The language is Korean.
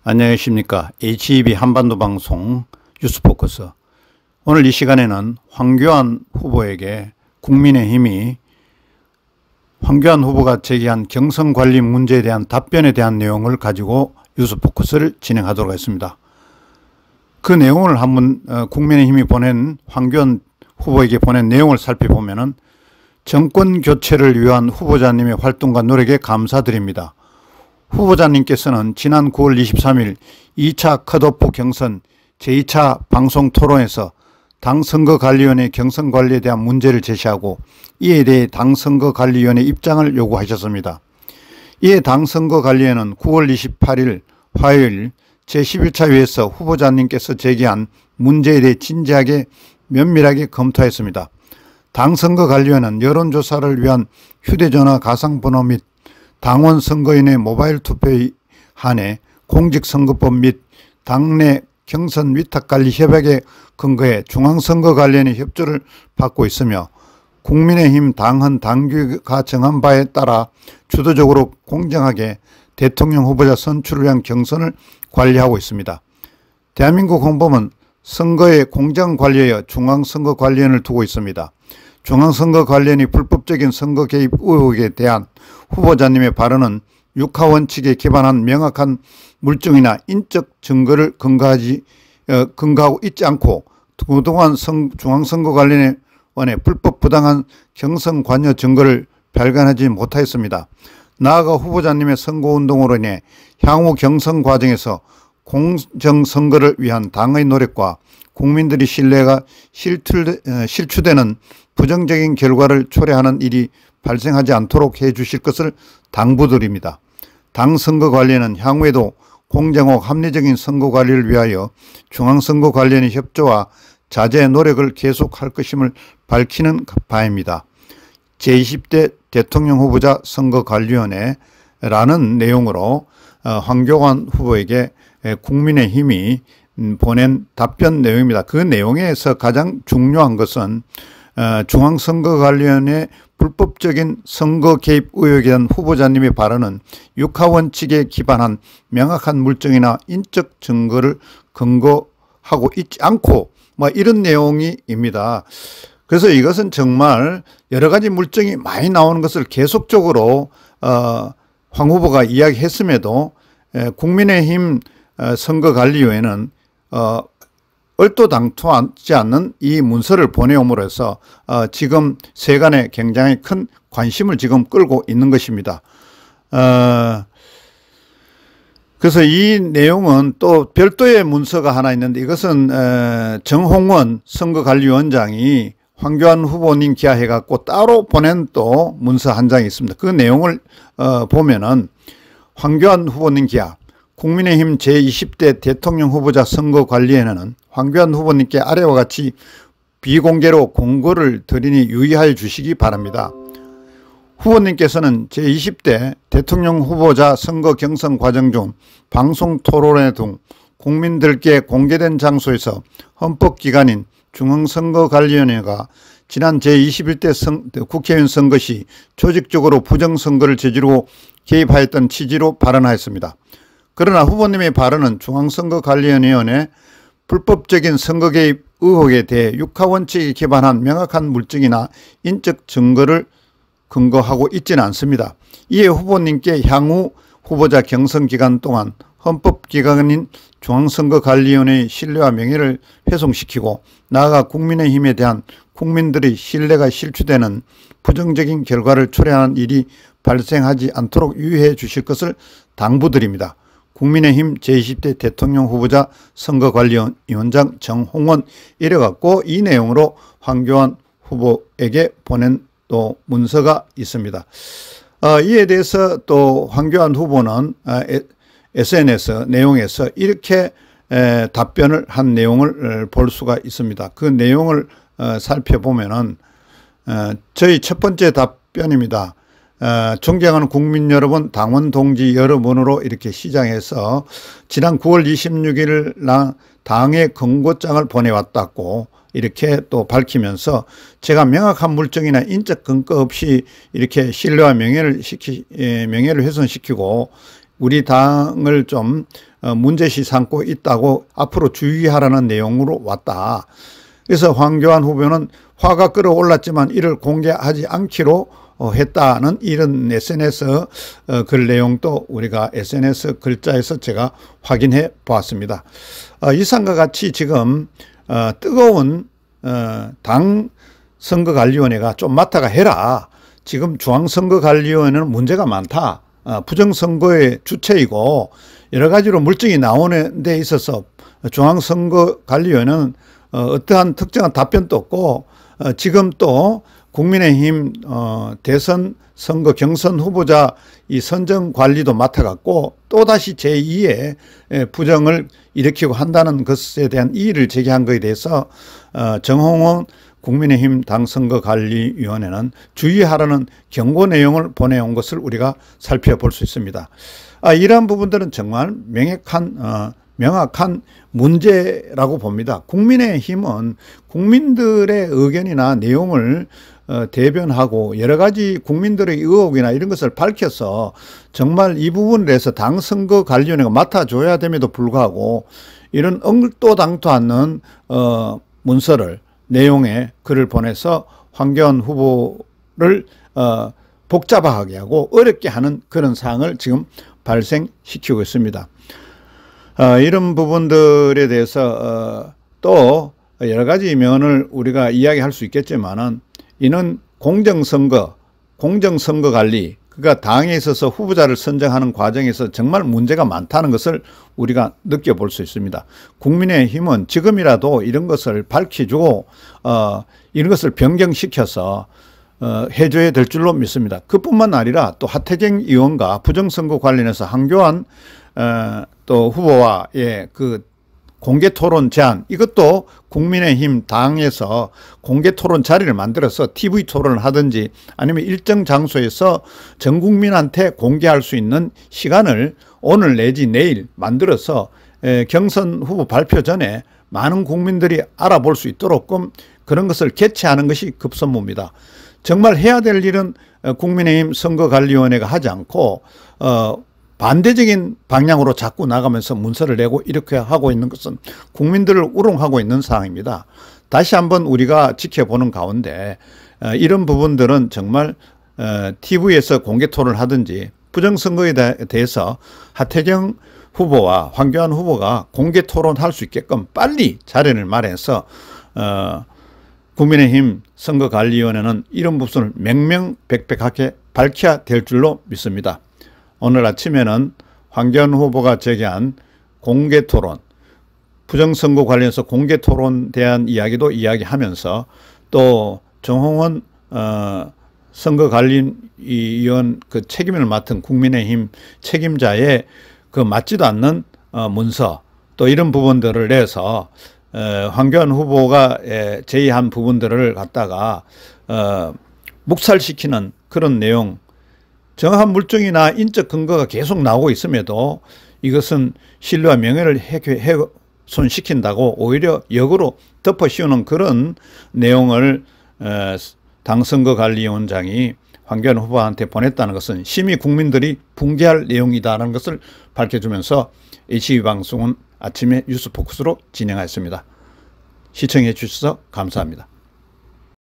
안녕하십니까. HEB 한반도 방송 뉴스포커스. 오늘 이 시간에는 황교안 후보에게 국민의힘이 황교안 후보가 제기한 경선관리 문제에 대한 답변에 대한 내용을 가지고 뉴스포커스를 진행하도록 하겠습니다. 그 내용을 한번 국민의힘이 보낸 황교안 후보에게 보낸 내용을 살펴보면은 정권 교체를 위한 후보자님의 활동과 노력에 감사드립니다. 후보자님께서는 지난 9월 23일 2차 컷오프 경선 제2차 방송 토론에서 당 선거관리위원회 경선관리에 대한 문제를 제시하고 이에 대해 당 선거관리위원회 입장을 요구하셨습니다. 이에 당 선거관리위원회는 9월 28일 화요일 제11차 회에서 후보자님께서 제기한 문제에 대해 진지하게 면밀하게 검토했습니다. 당 선거관리위원회는 여론조사를 위한 휴대전화 가상번호 및 당원 선거인의 모바일 투표에 한해 공직선거법 및 당내 경선 위탁관리 협약에 근거해 중앙선거관리위원회 협조를 받고 있으며 국민의힘 당헌 당규가 정한 바에 따라 주도적으로 공정하게 대통령 후보자 선출을 위한 경선을 관리하고 있습니다. 대한민국 헌법은 선거의 공정관리에 중앙선거관리위원회를 두고 있습니다. 중앙선거관리위원회 불법적인 선거 개입 의혹에 대한 후보자님의 발언은 육하원칙에 기반한 명확한 물증이나 인적 증거를 근거하고 있지 않고 그동안 중앙선거관리위원회 불법 부당한 경선 관여 증거를 발견하지 못하였습니다. 나아가 후보자님의 선거운동으로 인해 향후 경선 과정에서 공정선거를 위한 당의 노력과 국민들의 신뢰가 실추되는 부정적인 결과를 초래하는 일이 발생하지 않도록 해주실 것을 당부드립니다. 당 선거관리는 향후에도 공정하고 합리적인 선거관리를 위하여 중앙선거관리위원회 협조와 자제 노력을 계속할 것임을 밝히는 바입니다. 제20대 대통령 후보자 선거관리위원회라는 내용으로 황교안 후보에게 국민의힘이 보낸 답변 내용입니다. 그 내용에서 가장 중요한 것은 중앙선거관리위원회 불법적인 선거 개입 의혹에 대한 후보자님의 발언은 육하원칙에 기반한 명확한 물증이나 인적 증거를 근거하고 있지 않고 이런 내용입니다. 그래서 이것은 정말 여러 가지 물증이 많이 나오는 것을 계속적으로 황 후보가 이야기했음에도 국민의힘 선거관리위원회는 얼토당토하지 않는 이 문서를 보내옴으로 해서 지금 세간에 굉장히 큰 관심을 지금 끌고 있는 것입니다. 그래서 이 내용은 또 별도의 문서가 하나 있는데 이것은 정홍원 선거관리위원장이 황교안 후보님 기하해 갖고 따로 보낸 또 문서 한 장이 있습니다. 그 내용을 보면은 황교안 후보님 기하 국민의힘 제20대 대통령 후보자 선거관리위원회는 황교안 후보님께 아래와 같이 비공개로 공고를 드리니 유의하여 주시기 바랍니다. 후보님께서는 제20대 대통령 후보자 선거 경선 과정 중 방송 토론회 등 국민들께 공개된 장소에서 헌법기관인 중앙선거관리위원회가 지난 제21대 국회의원 선거 시 조직적으로 부정선거를 저지르고 개입하였던 취지로 발언하였습니다. 그러나 후보님의 발언은 중앙선거관리위원회 불법적인 선거 개입 의혹에 대해 육하원칙에 기반한 명확한 물증이나 인적 증거를 근거하고 있지는 않습니다. 이에 후보님께 향후 후보자 경선 기간 동안 헌법기관인 중앙선거관리위원회의 신뢰와 명예를 훼손시키고 나아가 국민의힘에 대한 국민들의 신뢰가 실추되는 부정적인 결과를 초래하는 일이 발생하지 않도록 유의해 주실 것을 당부드립니다. 국민의힘 제20대 대통령 후보자 선거관리위원장 정홍원 이래갖고 이 내용으로 황교안 후보에게 보낸 또 문서가 있습니다. 이에 대해서 또 황교안 후보는 SNS 내용에서 이렇게 답변을 한 내용을 볼 수가 있습니다. 그 내용을 살펴보면은 저희 첫 번째 답변입니다. 존경하는 국민 여러분, 당원 동지 여러분으로 이렇게 시작해서 지난 9월 26일 당의 권고장을 보내왔다고 이렇게 또 밝히면서 제가 명확한 물증이나 인적 근거 없이 이렇게 신뢰와 명예를 훼손시키고 우리 당을 좀 문제시 삼고 있다고 앞으로 주의하라는 내용으로 왔다. 그래서 황교안 후보는 화가 끌어올랐지만 이를 공개하지 않기로 했다는 이런 SNS 글 내용도 우리가 SNS 글자에서 제가 확인해 보았습니다. 이상과 같이 지금 뜨거운 당 선거관리위원회가 좀 맡아가 해라. 지금 중앙선거관리위원회는 문제가 많다. 부정선거의 주체이고 여러 가지로 물증이 나오는 데 있어서 중앙선거관리위원회는 어떠한 특정한 답변도 없고 지금 또 국민의힘 대선 선거 경선 후보자 이 선정 관리도 맡아갖고 또다시 제2의 부정을 일으키고 한다는 것에 대한 이의를 제기한 것에 대해서 정홍원 국민의힘 당선거관리위원회는 주의하라는 경고 내용을 보내온 것을 우리가 살펴볼 수 있습니다. 이러한 부분들은 정말 명확한 문제라고 봅니다. 국민의힘은 국민들의 의견이나 내용을 대변하고 여러 가지 국민들의 의혹이나 이런 것을 밝혀서 정말 이 부분에 대해서 당선거관리위원회가 맡아줘야 됨에도 불구하고 이런 엉뚱당도 않는 문서를 내용의 글을 보내서 황교안 후보를 복잡하게 하고 어렵게 하는 그런 사항을 지금 발생시키고 있습니다. 이런 부분들에 대해서 또 여러 가지 면을 우리가 이야기할 수 있겠지만은 이는 공정선거 관리, 그러니까 당에 있어서 후보자를 선정하는 과정에서 정말 문제가 많다는 것을 우리가 느껴볼 수 있습니다. 국민의힘은 지금이라도 이런 것을 밝혀주고 이런 것을 변경시켜서 해줘야 될 줄로 믿습니다. 그뿐만 아니라 또 하태경 의원과 부정선거 관련해서 황교안 또 후보와의 그 공개토론 제안, 이것도 국민의힘 당에서 공개토론 자리를 만들어서 TV 토론을 하든지 아니면 일정 장소에서 전 국민한테 공개할 수 있는 시간을 오늘 내지 내일 만들어서 경선 후보 발표 전에 많은 국민들이 알아볼 수 있도록 그런 것을 개최하는 것이 급선무입니다. 정말 해야 될 일은 국민의힘 선거관리위원회가 하지 않고 반대적인 방향으로 자꾸 나가면서 문서를 내고 이렇게 하고 있는 것은 국민들을 우롱하고 있는 상황입니다. 다시 한번 우리가 지켜보는 가운데 이런 부분들은 정말 TV에서 공개 토론을 하든지 부정선거에 대해서 하태경 후보와 황교안 후보가 공개 토론할 수 있게끔 빨리 자리를 마련해서 국민의힘 선거관리위원회는 이런 부분을 명명백백하게 밝혀야 될 줄로 믿습니다. 오늘 아침에는 황교안 후보가 제기한 공개토론, 부정선거 관련해서 공개토론 대한 이야기도 이야기하면서 또 정홍원 선거관리위원 그 책임을 맡은 국민의힘 책임자의 그 맞지도 않는 문서 또 이런 부분들을 내서 황교안 후보가 제의한 부분들을 갖다가 묵살시키는 그런 내용, 정확한 물증이나 인적 근거가 계속 나오고 있음에도 이것은 신뢰와 명예를 훼손시킨다고 오히려 역으로 덮어씌우는 그런 내용을 당선거관리위원장이 황교안 후보한테 보냈다는 것은 심히 국민들이 붕괴할 내용이다라는 것을 밝혀주면서 HB방송은 아침에 뉴스포커스로 진행하였습니다. 시청해 주셔서 감사합니다.